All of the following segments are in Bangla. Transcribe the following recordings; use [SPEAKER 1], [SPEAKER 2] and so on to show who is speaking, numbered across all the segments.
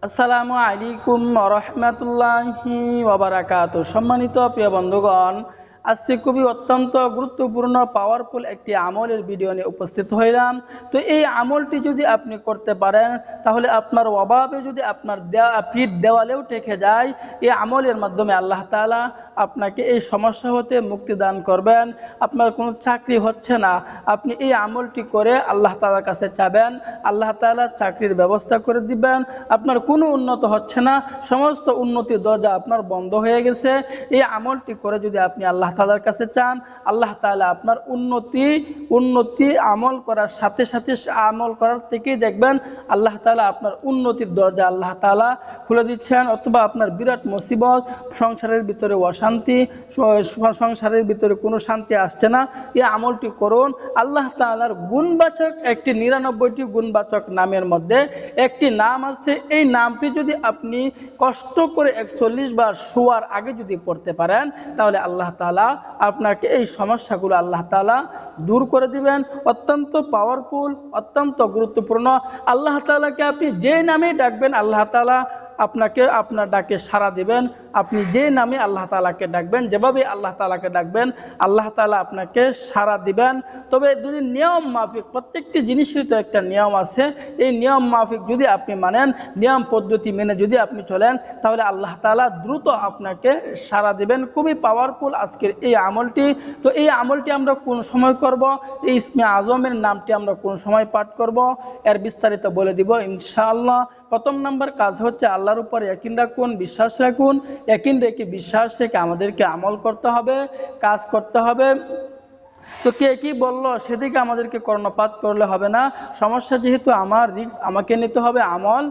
[SPEAKER 1] আসসালামু আলাইকুম রহমতুল্লাহি ওয়াবারাকাতু। সম্মানিত প্রিয় বন্ধুগণ, আজকে খুবই অত্যন্ত গুরুত্বপূর্ণ পাওয়ারফুল একটি আমলের ভিডিও নিয়ে উপস্থিত হইলাম। তো এই আমলটি যদি আপনি করতে পারেন তাহলে আপনার অভাবে যদি আপনার পিঠ দেওয়ালেও ঠেকে যায়, এই আমলের মাধ্যমে আল্লাহ তাআলা আপনাকে এই সমস্যা হতে মুক্তি দান করবেন। আপনার কোনো চাকরি হচ্ছে না, আপনি এই আমলটি করে আল্লাহ তাআলার কাছে চাবেন, আল্লাহ তাআলা চাকরির ব্যবস্থা করে দিবেন। আপনার কোনো উন্নত হচ্ছে না, সমস্ত উন্নতির দরজা আপনার বন্ধ হয়ে গেছে, এই আমলটি করে যদি আপনি আল্লাহ তাআলার কাছে চান, আল্লাহ তাআলা আপনার উন্নতি আমল করার সাথে সাথে আমল করার থেকেই দেখবেন আল্লাহ তাআলা আপনার উন্নতির দরজা আল্লাহ তাআলা খুলে দিচ্ছেন। অথবা আপনার বিরাট মুসিবত, সংসারের ভিতরে অশান্তি, সংসারের ভিতরে কোনো শান্তি আসছে না, এই আমলটি করুন। আল্লাহ তাআলার গুণবাচক একটি 99টি গুণবাচক নামের মধ্যে একটি নাম আছে, এই নামটি যদি আপনি কষ্ট করে 41 বার শোয়ার আগে যদি পড়তে পারেন তাহলে আল্লাহ তাআলা আপনাকে এই সমস্যাগুলো আল্লাহ তাআলা দূর করে দিবেন। অত্যন্ত পাওয়ারফুল, অত্যন্ত গুরুত্বপূর্ণ। আল্লাহ তাআলাকে আপনি যে নামে ডাকবেন আল্লাহ তাআলা আপনাকে আপনার ডাকে সাড়া দিবেন। আপনি যে নামে আল্লাহ তাআলাকে ডাকবেন, যেভাবে আল্লাহ তাআলাকে ডাকবেন আল্লাহ তাআলা আপনাকে সাড়া দিবেন। তবে যদি নিয়ম মাফিক, প্রত্যেকটি জিনিসেরই তো একটা নিয়ম আছে, এই নিয়ম মাফিক যদি আপনি মানেন, নিয়ম পদ্ধতি মেনে যদি আপনি চলেন তাহলে আল্লাহ তাআলা দ্রুত আপনাকে সাড়া দিবেন। খুবই পাওয়ারফুল আজকের এই আমলটি। তো এই আমলটি আমরা কোন সময় করব, এই ইসমে আজমের নামটি আমরা কোন সময় পাঠ করব, এর বিস্তারিত বলে দিব ইনশাআল্লাহ। প্রথম নাম্বার কাজ হচ্ছে আল্লাহর উপর ইয়াকিন রাখুন, বিশ্বাস রাখুন। ইয়াকিন রেখে বিশ্বাস রেখে আমাদেরকে আমল করতে হবে, কাজ করতে হবে। তো কে কি বললো সেদিকে আমাদেরকে কর্ণপাত করলে হবে না। সমস্যা যেহেতু আমার, রিস্ক আমাকে নিতে হবে, আমল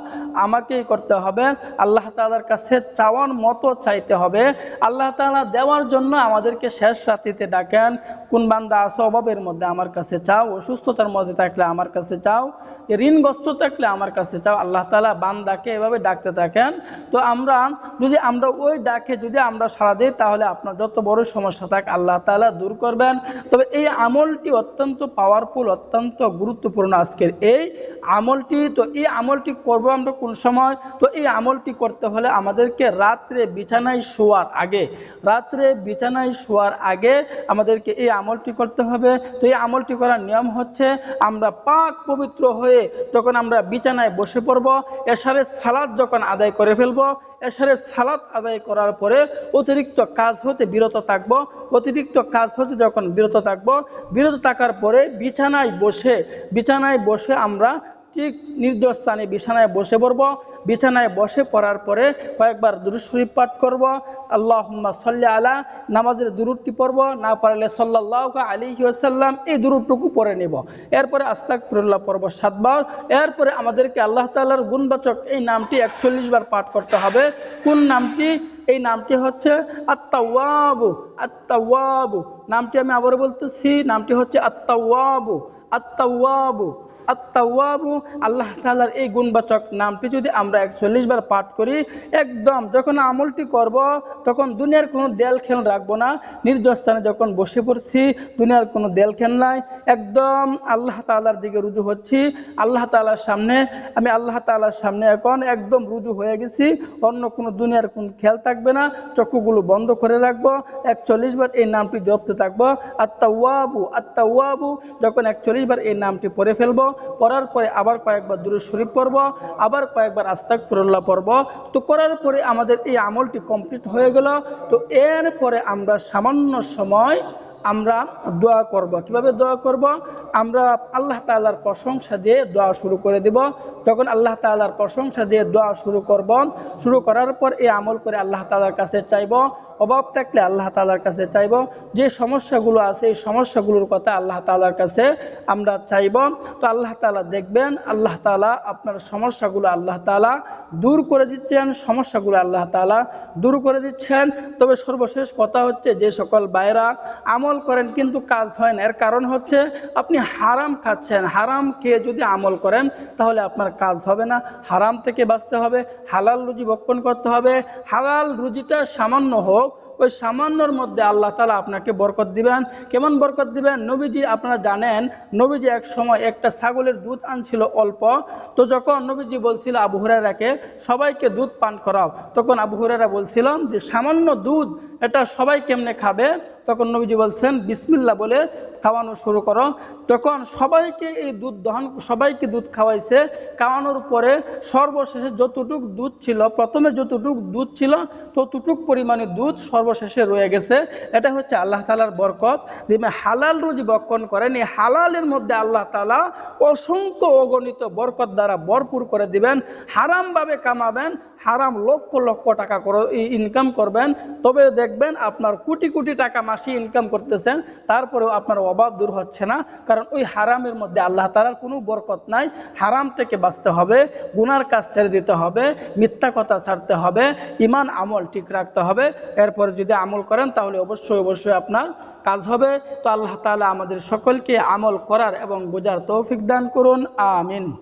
[SPEAKER 1] আমাকেই করতে হবে। আল্লাহ তাআলার কাছে চাওয়ার মতো চাইতে হবে। আল্লাহ তাআলা দেওয়ার জন্য আমাদেরকে শেষ রাত্রিতে ডাকেন, কোন বান্দা আছো অভাবের মধ্যে আমার কাছে চাও, অসুস্থতার মধ্যে থাকলে আমার কাছে চাও, ঋণগ্রস্ত থাকলে আমার কাছে চাও। আল্লাহ তাআলা বান্দাকে এভাবে ডাকতে থাকেন। তো যদি আমরা ওই ডাকে যদি আমরা সাড়া দিই তাহলে আপনার যত বড় সমস্যা থাক আল্লাহ তাআলা দূর করবেন। তবে এই আমলটি অত্যন্ত পাওয়ারফুল, অত্যন্ত গুরুত্বপূর্ণ আজকের এই আমলটি। তো এই আমলটি করব আমরা কোন সময়? তো এই আমলটি করতে হলে আমাদেরকে রাত্রে বিছানায় শোয়ার আগে আমাদেরকে এই আমলটি করতে হবে। তো এই আমলটি করার নিয়ম হচ্ছে, আমরা পাক পবিত্র হয়ে যখন আমরা বিছানায় বসে পড়ব, এশারের সালাত যখন আদায় করে ফেলব, এশারের সালাত আদায় করার পরে অতিরিক্ত কাজ হতে বিরত থাকব। অতিরিক্ত কাজ হতে যখন বিরত থাকার পরে বিছানায় বসে আমরা ঠিক নির্দিষ্ট স্থানে বিছানায় বসে পড়ব। বিছানায় বসে পড়ার পরে কয়েকবার দুরূদ শরীফ পাঠ করব। আল্লাহুম্মা সাল্লি আলা, নামাজের দুরূদটি পড়ব, না পারলে সাল্লাল্লাহু আলাইহি ওয়াসাল্লাম, এই দুরূদটুকু পড়ে নেব। এরপরে আস্তাগফিরুল্লাহ পড়ব 7 বার। এরপরে আমাদেরকে আল্লাহ তাআলার গুণবাচক এই নামটি 41 বার পাঠ করতে হবে। কোন নামটি? এই নামটি হচ্ছে আত-তাওয়াবু। আত-তাওয়াবু নামটি আমি আবার বলতেছি, নামটি হচ্ছে আত-তাওয়াবু। আত-তাওয়াবু, আত-তাওয়াবু। আল্লাহ তাআলার এই গুণবাচক নামটি যদি আমরা 41 বার পাঠ করি, একদম যখন আমলটি করব তখন দুনিয়ার কোনো দেল খেল রাখবো না। নির্জন স্থানে যখন বসে পড়ছি, দুনিয়ার কোনো দেল খেল নাই, একদম আল্লাহ তাআলার দিকে রুজু হচ্ছি। আল্লাহ তাআলার সামনে এখন একদম রুজু হয়ে গেছি। অন্য কোনো দুনিয়ার কোন খেয়াল থাকবে না, চক্ষুগুলো বন্ধ করে রাখবো। 41 বার এই নামটি জপতে থাকবো, আত-তাওয়াবু আত-তাওয়াবু। যখন 41 বার এই নামটি পড়ে ফেলবো, পড়ার পরে আবার কয়েকবার দুরূদ শরীফ পড়ব, আবার কয়েকবার আস্তাগফিরুল্লাহ পড়ব। তো করার পরে আমাদের এই আমলটি কমপ্লিট হয়ে গেল। তো এরপরে আমরা সামান্য সময় আমরা দোয়া করব। কিভাবে দোয়া করব? আমরা আল্লাহ তাআলার প্রশংসা দিয়ে দোয়া শুরু করে দেব। যখন আল্লাহ তাআলার প্রশংসা দিয়ে দোয়া শুরু করার পর এই আমল করে আল্লাহ তাআলার কাছে চাইব। অভাব থাকলে আল্লাহ তাআলার কাছে চাইব। যে সমস্যাগুলো আছে এই সমস্যাগুলোর কথা আল্লাহ তাআলার কাছে আমরা চাইব। তো আল্লাহ তাআলা দেখবেন, আল্লাহ তাআলা আপনার সমস্যাগুলো আল্লাহ তাআলা দূর করে দিচ্ছেন, তবে সর্বশেষ কথা হচ্ছে, যে সকল ভাইরা আমল করেন কিন্তু কাজ হয় না, এর কারণ হচ্ছে আপনি হারাম খাচ্ছেন। হারাম খেয়ে যদি আমল করেন তাহলে আপনার কাজ হবে না। হারাম থেকে বাঁচতে হবে, হালাল রুজি ভক্ষণ করতে হবে। হালাল রুজিটা সামান্য হোক, হোক, ওই সামান্যর মধ্যে আল্লাহ তাআলা আপনাকে বরকত দিবেন। কেমন বরকত দিবেন? নবীজি, আপনারা জানেন, নবীজি এক সময় একটা ছাগলের দুধ আনছিল অল্প। তো যখন নবীজি বলছিল আবু হুরায়রাকে সবাইকে দুধ পান করাও, তখন আবু হুরায়রা বলছিলাম যে সামান্য দুধ এটা সবাই কেমনে খাবে? তখন নবীজি বলছেন বিসমিল্লাহ বলে খাওয়ানো শুরু করো। তখন সবাইকে এই দুধ সবাইকে দুধ খাওয়াইছে। খাওয়ানোর পরে সর্বশেষে যতটুক দুধ ছিল, প্রথমে যতটুক দুধ ছিল ততটুক পরিমাণে দুধ সর্বশেষে রয়ে গেছে। এটা হচ্ছে আল্লাহ তাআলার বরকত। যে হালাল রুজি ভক্ষণ করেন, এই হালালের মধ্যে আল্লাহ তাআলা অসংখ্য অগণিত বরকত দ্বারা ভরপুর করে দিবেন। হারামভাবে কামাবেন, হারাম লক্ষ লক্ষ টাকা ইনকাম করবেন, তবে দেখবেন আপনার কোটি কোটি টাকা মাসে ইনকাম করতেছেন, তারপরেও আপনার অভাব দূর হচ্ছে না। কারণ ওই হারামের মধ্যে আল্লাহ তাআলার কোনো বরকত নাই। হারাম থেকে বাঁচতে হবে, গুনার কাজ ছেড়ে দিতে হবে, মিথ্যা কথা ছাড়তে হবে, ঈমান আমল ঠিক রাখতে হবে। এরপরে যদি আমল করেন তাহলে অবশ্যই অবশ্যই আপনার কাজ হবে। তো আল্লাহ তাআলা আমাদের সকলকে আমল করার এবং বোঝার তৌফিক দান করুন। আমিন।